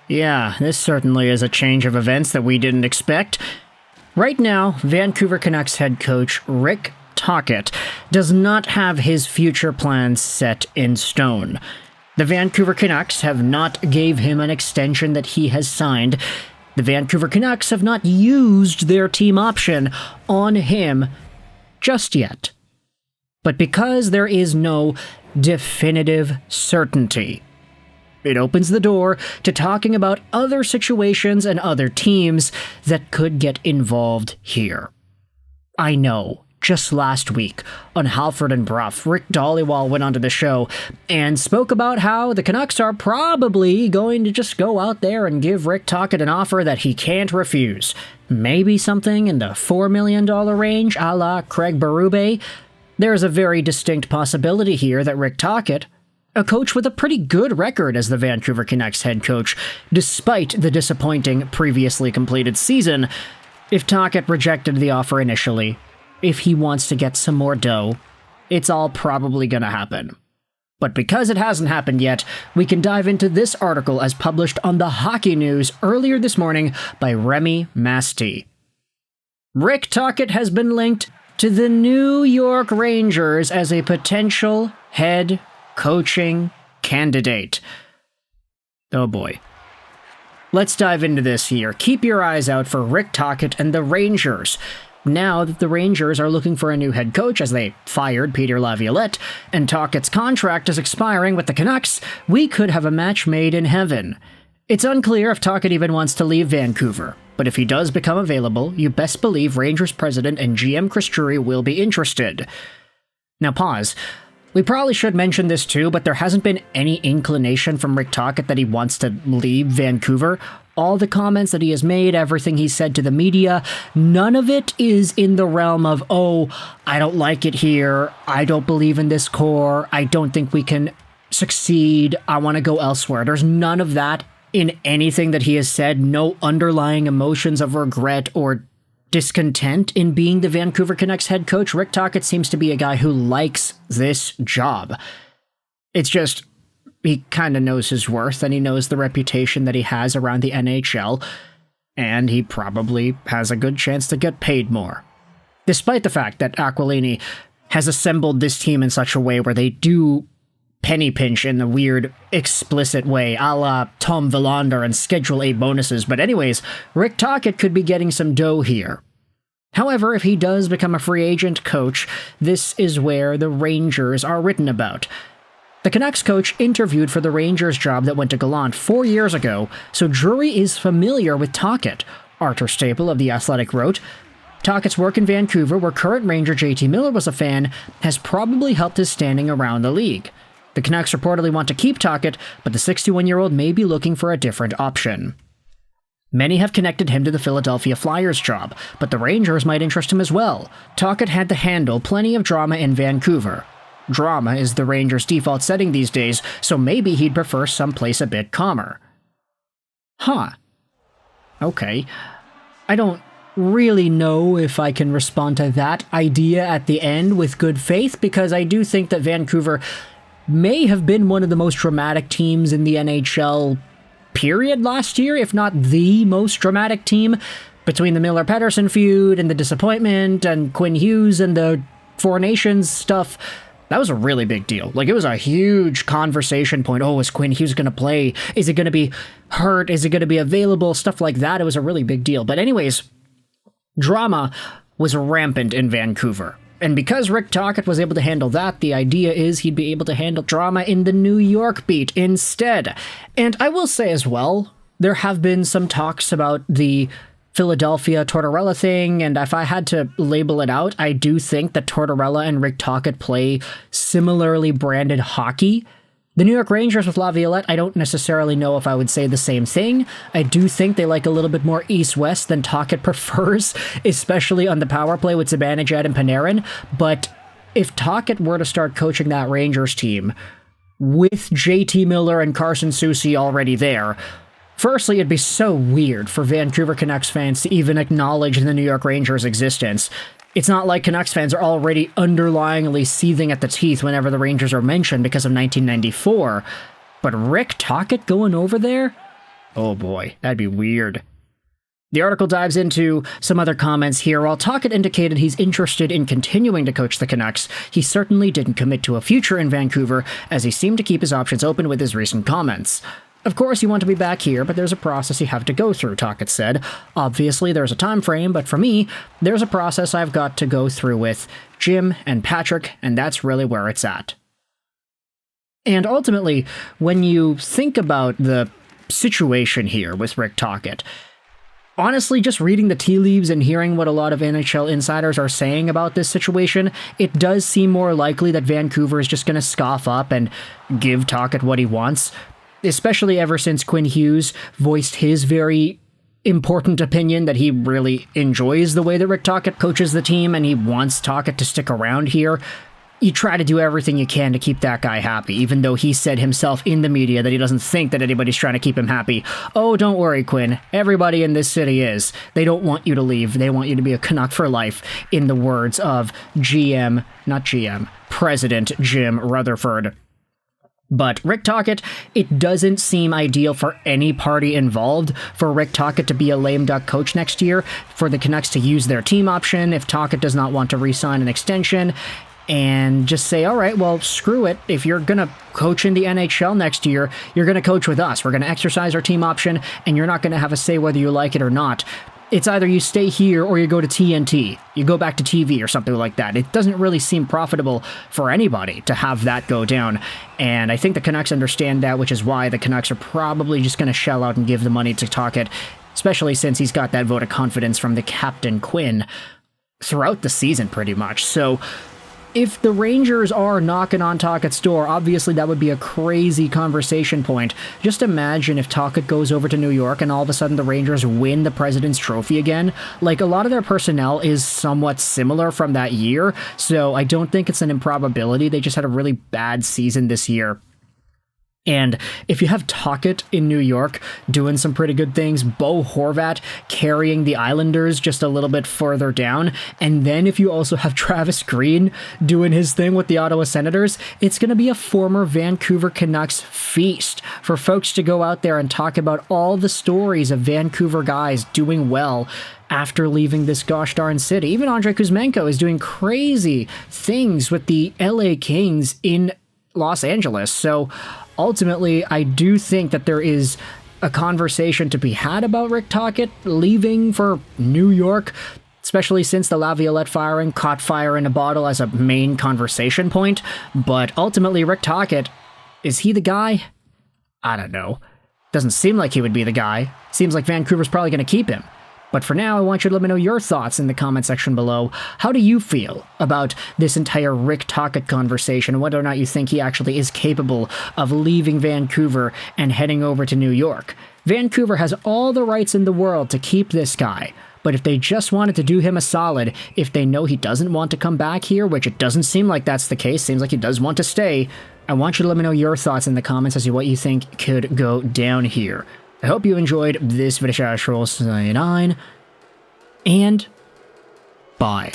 Yeah, this certainly is a change of events that we didn't expect. Right now, Vancouver Canucks head coach Rick Tocchet does not have his future plans set in stone. The Vancouver Canucks have not gave him an extension that he has signed. The Vancouver Canucks have not used their team option on him just yet. But because there is no definitive certainty, it opens the door to talking about other situations and other teams that could get involved here. I know, just last week, on Halford and Bruff, Rick Dhaliwal went onto the show and spoke about how the Canucks are probably going to just go out there and give Rick Tocchet an offer that he can't refuse. Maybe something in the $4 million range, a la Craig Berube. There's a very distinct possibility here that Rick Tocchet, a coach with a pretty good record as the Vancouver Canucks head coach, despite the disappointing previously completed season, if Tocchet rejected the offer initially, if he wants to get some more dough, it's all probably gonna happen. But because it hasn't happened yet, we can dive into this article as published on the Hockey News earlier this morning by Remy Masti. Rick Tocchet has been linked to the New York Rangers as a potential head coaching candidate. Oh boy. Let's dive into this here. Keep your eyes out for Rick Tocchet and the Rangers. Now that the Rangers are looking for a new head coach as they fired Peter Laviolette, and Tocchet's contract is expiring with the Canucks, we could have a match made in heaven. It's unclear if Tocchet even wants to leave Vancouver, but if he does become available, you best believe Rangers president and GM Chris Drury will be interested. Now pause. We probably should mention this too, but there hasn't been any inclination from Rick Tocchet that he wants to leave Vancouver. All the comments that he has made, everything he said to the media, none of it is in the realm of, oh, I don't like it here, I don't believe in this core, I don't think we can succeed, I want to go elsewhere. There's none of that in anything that he has said, no underlying emotions of regret or discontent in being the Vancouver Canucks head coach. Rick Tocchet seems to be a guy who likes this job. It's just, he kind of knows his worth, and he knows the reputation that he has around the NHL, and he probably has a good chance to get paid more. Despite the fact that Aquilini has assembled this team in such a way where they do penny pinch in the weird, explicit way, a la Tom Willander and Schedule A bonuses. But anyways, Rick Tocchet could be getting some dough here. However, if he does become a free agent coach, this is where the Rangers are written about. The Canucks coach interviewed for the Rangers job that went to Gallant 4 years ago, so Drury is familiar with Tocchet. Arthur Staple of The Athletic wrote, Tocchet's work in Vancouver, where current Ranger JT Miller was a fan, has probably helped his standing around the league. The Canucks reportedly want to keep Tocchet, but the 61-year-old may be looking for a different option. Many have connected him to the Philadelphia Flyers job, but the Rangers might interest him as well. Tocchet had to handle plenty of drama in Vancouver. Drama is the Rangers' default setting these days, so maybe he'd prefer someplace a bit calmer. Huh. Okay. I don't really know if I can respond to that idea at the end with good faith, because I do think that Vancouver may have been one of the most dramatic teams in the NHL period last year, if not the most dramatic team, between the Miller-Pettersson feud and the disappointment and Quinn Hughes and the Four Nations stuff. That was a really big deal. Like, it was a huge conversation point. Oh, is Quinn Hughes going to play? Is he going to be hurt? Is he going to be available? Stuff like that. It was a really big deal. But anyways, drama was rampant in Vancouver. And because Rick Tocchet was able to handle that, the idea is he'd be able to handle drama in the New York beat instead. And I will say as well, there have been some talks about the Philadelphia Tortorella thing, and if I had to label it out, I do think that Tortorella and Rick Tocchet play similarly branded hockey. The New York Rangers with Laviolette, I don't necessarily know if I would say the same thing. I do think they like a little bit more east-west than Tocchet prefers, especially on the power play with Zibanejad and Panarin. But if Tocchet were to start coaching that Rangers team with JT Miller and Carson Soucy already there, firstly, it'd be so weird for Vancouver Canucks fans to even acknowledge the New York Rangers' existence. It's not like Canucks fans are already underlyingly seething at the teeth whenever the Rangers are mentioned because of 1994. But Rick Tocchet going over there? Oh boy, that'd be weird. The article dives into some other comments here. While Tocchet indicated he's interested in continuing to coach the Canucks, he certainly didn't commit to a future in Vancouver, as he seemed to keep his options open with his recent comments. Of course, you want to be back here, but there's a process you have to go through, Tocchet said. Obviously, there's a time frame, but for me, there's a process I've got to go through with Jim and Parekh, and that's really where it's at. And ultimately, when you think about the situation here with Rick Tocchet, honestly, just reading the tea leaves and hearing what a lot of NHL insiders are saying about this situation, it does seem more likely that Vancouver is just going to scoff up and give Tocchet what he wants, especially ever since Quinn Hughes voiced his very important opinion that he really enjoys the way that Rick Tocchet coaches the team and he wants Tocchet to stick around here. You try to do everything you can to keep that guy happy, even though he said himself in the media that he doesn't think that anybody's trying to keep him happy. Oh, don't worry, Quinn. Everybody in this city is. They don't want you to leave. They want you to be a Canuck for life, in the words of President Jim Rutherford. But Rick Tocchet, it doesn't seem ideal for any party involved for Rick Tocchet to be a lame duck coach next year, for the Canucks to use their team option if Tocchet does not want to re-sign an extension, and just say, all right, well, screw it. If you're going to coach in the NHL next year, you're going to coach with us. We're going to exercise our team option, and you're not going to have a say whether you like it or not. It's either you stay here or you go to TNT. You go back to TV or something like that. It doesn't really seem profitable for anybody to have that go down. And I think the Canucks understand that, which is why the Canucks are probably just going to shell out and give the money to Tocchet, especially since he's got that vote of confidence from the captain, Quinn, throughout the season pretty much. So if the Rangers are knocking on Tocchet's door, obviously that would be a crazy conversation point. Just imagine if Tocchet goes over to New York and all of a sudden the Rangers win the President's Trophy again. Like, a lot of their personnel is somewhat similar from that year, so I don't think it's an improbability. They just had a really bad season this year. And if you have Tocchet in New York doing some pretty good things, Bo Horvat carrying the Islanders just a little bit further down, and then if you also have Travis Green doing his thing with the Ottawa Senators, it's going to be a former Vancouver Canucks feast for folks to go out there and talk about all the stories of Vancouver guys doing well after leaving this gosh darn city. Even Andrei Kuzmenko is doing crazy things with the LA Kings in Los Angeles. So ultimately, I do think that there is a conversation to be had about Rick Tocchet leaving for New York, especially since the Laviolette firing caught fire in a bottle as a main conversation point. But ultimately, Rick Tocchet, is he the guy? I don't know. Doesn't seem like he would be the guy. Seems like Vancouver's probably going to keep him. But for now, I want you to let me know your thoughts in the comment section below. How do you feel about this entire Rick Tocchet conversation, and whether or not you think he actually is capable of leaving Vancouver and heading over to New York? Vancouver has all the rights in the world to keep this guy, but if they just wanted to do him a solid, if they know he doesn't want to come back here, which it doesn't seem like that's the case, seems like he does want to stay, I want you to let me know your thoughts in the comments as to what you think could go down here. I hope you enjoyed this video, and bye.